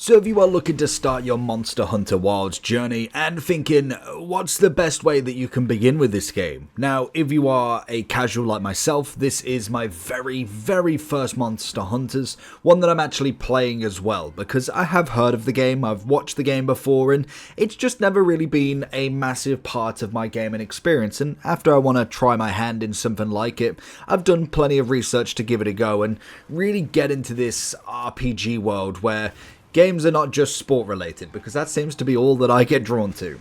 So if you are looking to start your Monster Hunter Wilds journey and thinking, what's the best way that you can begin with this game? Now, if you are a casual like myself, this is my very first Monster Hunters, one that I'm actually playing as well, because I have heard of the game, I've watched the game before, and it's just never really been a massive part of my gaming experience, and after I want to try my hand in something like it, I've done plenty of research to give it a go and really get into this RPG world where games are not just sport related, because that seems to be all that I get drawn to.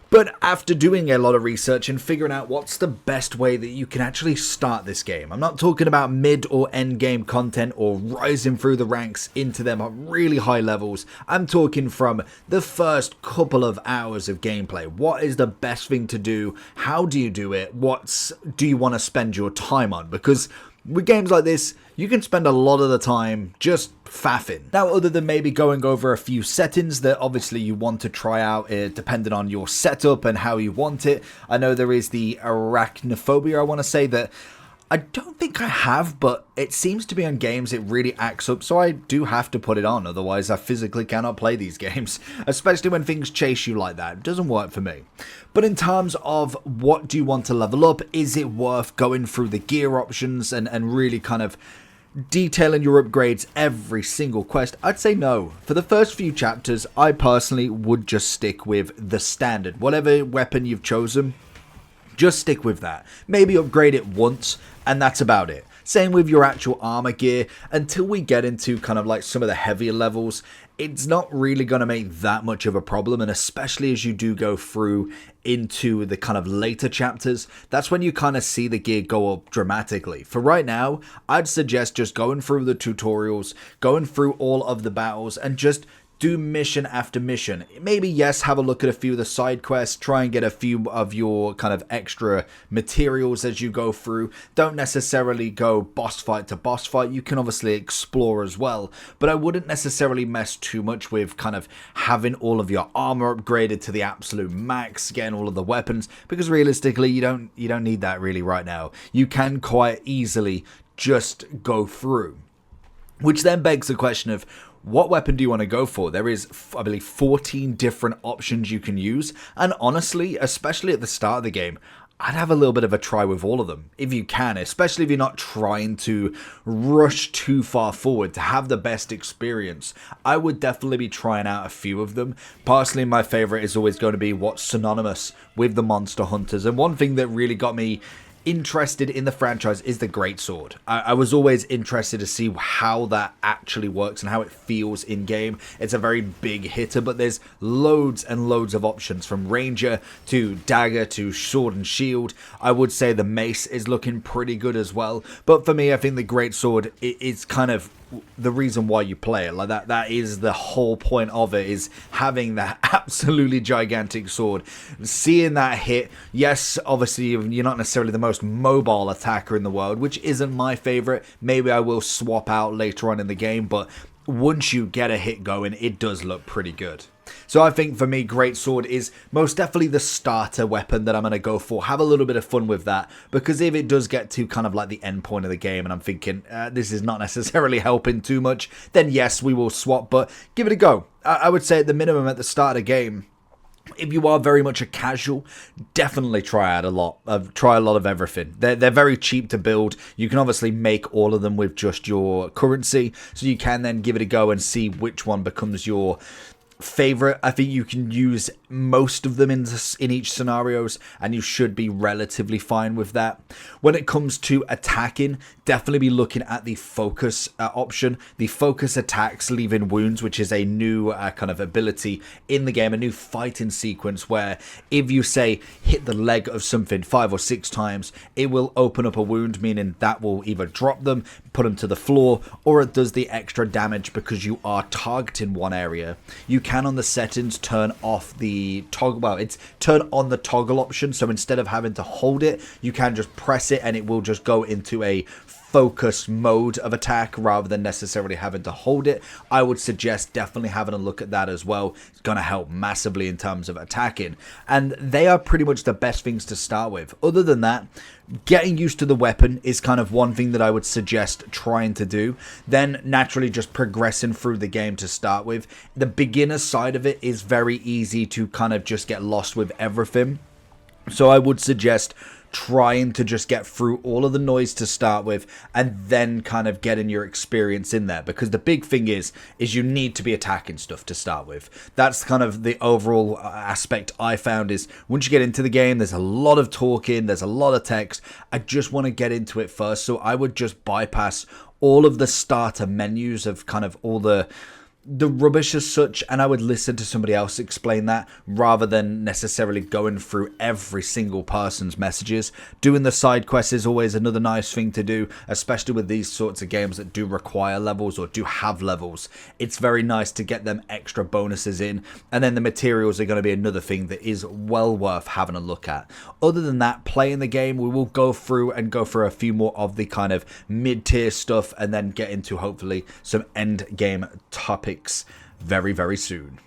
But after doing a lot of research and figuring out what's the best way that you can actually start this game, I'm not talking about mid or end game content or rising through the ranks into them at really high levels. I'm talking from the first couple of hours of gameplay. What is the best thing to do? How do you do it? What do you want to spend your time on? Because with games like this, you can spend a lot of the time just faffing. Now, other than maybe going over a few settings that obviously you want to try out depending on your setup and how you want it, I know there is the arachnophobia, I want to say, that I don't think I have, but it seems to be on games it really acts up, so I do have to put it on, otherwise I physically cannot play these games, especially when things chase you like that. It doesn't work for me. But in terms of what do you want to level up, is it worth going through the gear options and really kind of detailing your upgrades every single quest? I'd say no. For the first few chapters, I personally would just stick with the standard. Whatever weapon you've chosen, just stick with that. Maybe upgrade it once, and that's about it. Same with your actual armor gear. Until we get into kind of like some of the heavier levels, it's not really going to make that much of a problem, and especially as you do go through into the kind of later chapters, that's when you kind of see the gear go up dramatically. For right now, I'd suggest just going through the tutorials, going through all of the battles, and just do mission after mission. Maybe, yes, have a look at a few of the side quests, try and get a few of your kind of extra materials as you go through. Don't necessarily go boss fight to boss fight. You can obviously explore as well, but I wouldn't necessarily mess too much with kind of having all of your armor upgraded to the absolute max, getting all of the weapons, because realistically, you don't need that really right now. You can quite easily just go through. Which then begs the question of, what weapon do you want to go for? There is, I believe, 14 different options you can use. And honestly, especially at the start of the game, I'd have a little bit of a try with all of them, if you can, especially if you're not trying to rush too far forward to have the best experience. I would definitely be trying out a few of them. Personally, my favorite is always going to be what's synonymous with the Monster Hunters. And one thing that really got me interested in the franchise is the Greatsword. I was always interested to see how that actually works and how it feels in game. It's a very big hitter, but there's loads and loads of options, from ranger to dagger to sword and shield. I would say the mace is looking pretty good as well, but for me, I think the Greatsword is kind of the reason why you play it. Like that is the whole point of it, is having that absolutely gigantic sword, seeing that hit. Yes, obviously you're not necessarily the most mobile attacker in the world, which isn't my favorite. Maybe I will swap out later on in the game, but once you get a hit going, it does look pretty good. So I think for me, Greatsword is most definitely the starter weapon that I'm going to go for. Have a little bit of fun with that, because if it does get to kind of like the end point of the game and I'm thinking this is not necessarily helping too much, then yes, we will swap, but give it a go. I would say at the minimum at the start of the game, if you are very much a casual, definitely try a lot of everything. They're very cheap to build. You can obviously make all of them with just your currency, so you can then give it a go and see which one becomes your favorite. I think you can use most of them in each scenarios, and you should be relatively fine with that. When it comes to attacking, definitely be looking at the focus option. The focus attacks leaving wounds, which is a new kind of ability in the game, a new fighting sequence where if you say hit the leg of something 5 or 6 times, it will open up a wound, meaning that will either drop them, put them to the floor, or it does the extra damage because you are targeting one area. You can on the settings turn off the toggle, well, it's turn on the toggle option, so instead of having to hold it, you can just press it and it will just go into a focused mode of attack rather than necessarily having to hold it, I would suggest definitely having a look at that as well. It's going to help massively in terms of attacking, and they are pretty much the best things to start with. Other than that, getting used to the weapon is kind of one thing that I would suggest trying to do. Then naturally just progressing through the game to start with. The beginner side of it is very easy to kind of just get lost with everything. So I would suggest trying to just get through all of the noise to start with, and then kind of getting your experience in there, because the big thing is you need to be attacking stuff to start with. That's kind of the overall aspect I found, is once you get into the game, there's a lot of talking, there's a lot of text. I just want to get into it first, so I would just bypass all of the starter menus of kind of all the rubbish as such, and I would listen to somebody else explain that rather than necessarily going through every single person's messages. Doing the side quests is always another nice thing to do, especially with these sorts of games that do require levels or do have levels. It's very nice to get them extra bonuses in, and then the materials are going to be another thing that is well worth having a look at. Other than that, playing the game, we will go through a few more of the kind of mid-tier stuff, and then get into hopefully some end game topics very, very soon.